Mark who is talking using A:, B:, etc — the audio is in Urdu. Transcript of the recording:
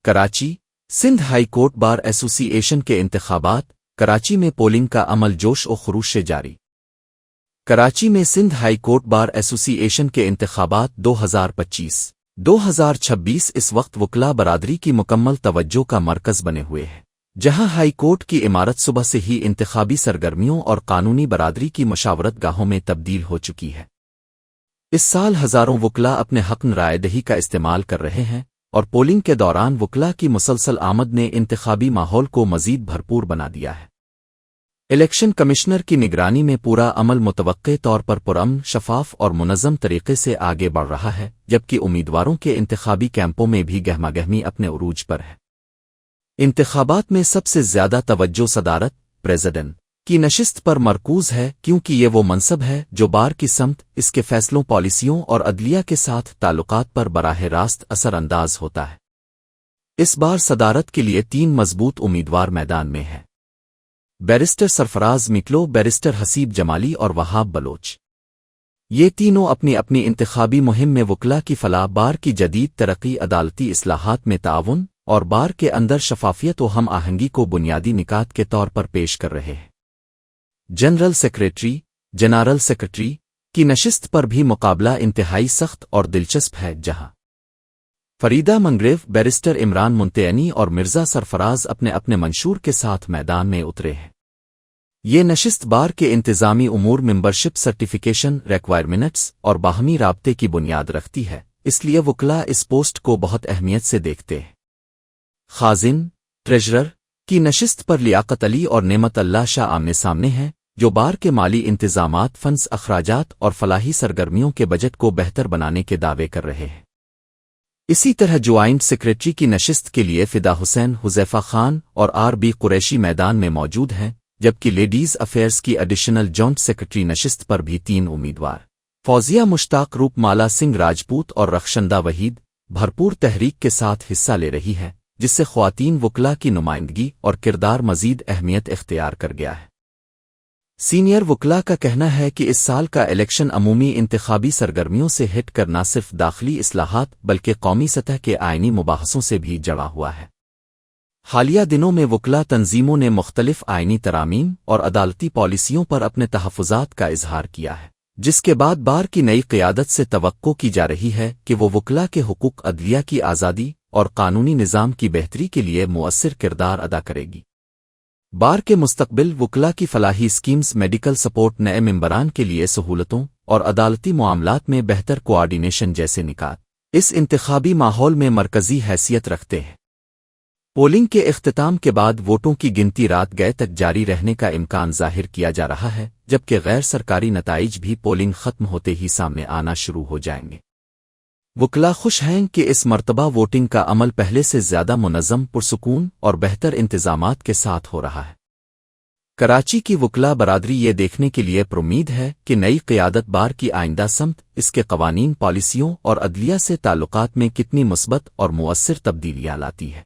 A: Karachi Sindh high court bar ایسوسی ایشن کے انتخابات کراچی میں پولنگ کا عمل جوش و خروش سے جاری کراچی میں سندھ ہائی کورٹ بار ایسوسی ایشن کے انتخابات 2025-2026 اس وقت وکلا برادری کی مکمل توجہ کا مرکز بنے ہوئے ہیں، جہاں ہائی کورٹ کی عمارت صبح سے ہی انتخابی سرگرمیوں اور قانونی برادری کی مشاورت گاہوں میں تبدیل ہو چکی ہے۔ اس سال ہزاروں وکلا اپنے حق رائے دہی کا استعمال کر رہے ہیں، اور پولنگ کے دوران وکلا کی مسلسل آمد نے انتخابی ماحول کو مزید بھرپور بنا دیا ہے۔ الیکشن کمشنر کی نگرانی میں پورا عمل متوقع طور پر پرامن، شفاف اور منظم طریقے سے آگے بڑھ رہا ہے، جبکہ امیدواروں کے انتخابی کیمپوں میں بھی گہما گہمی اپنے عروج پر ہے۔ انتخابات میں سب سے زیادہ توجہ صدارت پریزیڈنٹ کی نشست پر مرکوز ہے، کیونکہ یہ وہ منصب ہے جو بار کی سمت، اس کے فیصلوں، پالیسیوں اور عدلیہ کے ساتھ تعلقات پر براہ راست اثر انداز ہوتا ہے۔ اس بار صدارت کے لیے 3 مضبوط امیدوار میدان میں ہیں: بیرسٹر سرفراز مکلو، بیرسٹر حسیب جمالی اور وہاب بلوچ۔ یہ تینوں اپنی اپنی انتخابی مہم میں وکلا کی فلاح، بار کی جدید ترقی، عدالتی اصلاحات میں تعاون اور بار کے اندر شفافیت و ہم آہنگی کو بنیادی نکات کے طور پر پیش کر رہے ہیں۔ جنرل سیکرٹری کی نشست پر بھی مقابلہ انتہائی سخت اور دلچسپ ہے، جہاں فریدہ منگریو، بیرسٹر عمران منتینی اور مرزا سرفراز اپنے اپنے منشور کے ساتھ میدان میں اترے ہیں۔ یہ نشست بار کے انتظامی امور، ممبرشپ سرٹیفکیشن ریکوائرمنٹس اور باہمی رابطے کی بنیاد رکھتی ہے، اس لیے وکلا اس پوسٹ کو بہت اہمیت سے دیکھتے ہیں۔ خازن ٹریجرر کی نشست پر لیاقت علی اور نعمت اللہ شاہ آمنے سامنے ہیں، جو بار کے مالی انتظامات، فنڈز، اخراجات اور فلاحی سرگرمیوں کے بجٹ کو بہتر بنانے کے دعوے کر رہے ہیں۔ اسی طرح جوائنٹ سیکریٹری کی نشست کے لیے فدا حسین، حذیفہ خان اور RB قریشی میدان میں موجود ہیں، جبکہ لیڈیز افیئرز کی ایڈیشنل جوائنٹ سیکریٹری نشست پر بھی 3 امیدوار فوزیہ مشتاق، روپ مالا سنگھ راجپوت اور رخشندہ وحید بھرپور تحریک کے ساتھ حصہ لے رہی ہے، جس سے خواتین وکلا کی نمائندگی اور کردار مزید اہمیت اختیار کر گیا ہے۔ سینئر وکلا کا کہنا ہے کہ اس سال کا الیکشن عمومی انتخابی سرگرمیوں سے ہٹ کر نہ صرف داخلی اصلاحات بلکہ قومی سطح کے آئینی مباحثوں سے بھی جڑا ہوا ہے۔ حالیہ دنوں میں وکلا تنظیموں نے مختلف آئینی ترامیم اور عدالتی پالیسیوں پر اپنے تحفظات کا اظہار کیا ہے، جس کے بعد بار کی نئی قیادت سے توقع کی جا رہی ہے کہ وہ وکلا کے حقوق، عدلیہ کی آزادی اور قانونی نظام کی بہتری کے لیے مؤثر کردار ادا کرے گی۔ بار کے مستقبل وکلا کی فلاحی اسکیمز، میڈیکل سپورٹ، نئے ممبران کے لیے سہولتوں اور عدالتی معاملات میں بہتر کوآرڈینیشن جیسے نکات اس انتخابی ماحول میں مرکزی حیثیت رکھتے ہیں۔ پولنگ کے اختتام کے بعد ووٹوں کی گنتی رات گئے تک جاری رہنے کا امکان ظاہر کیا جا رہا ہے، جبکہ غیر سرکاری نتائج بھی پولنگ ختم ہوتے ہی سامنے آنا شروع ہو جائیں گے۔ وکلا خوش ہیں کہ اس مرتبہ ووٹنگ کا عمل پہلے سے زیادہ منظم، پرسکون اور بہتر انتظامات کے ساتھ ہو رہا ہے۔ کراچی کی وکلا برادری یہ دیکھنے کے لیے پرامید ہے کہ نئی قیادت بار کی آئندہ سمت، اس کے قوانین، پالیسیوں اور عدلیہ سے تعلقات میں کتنی مثبت اور مؤثر تبدیلیاں لاتی ہے۔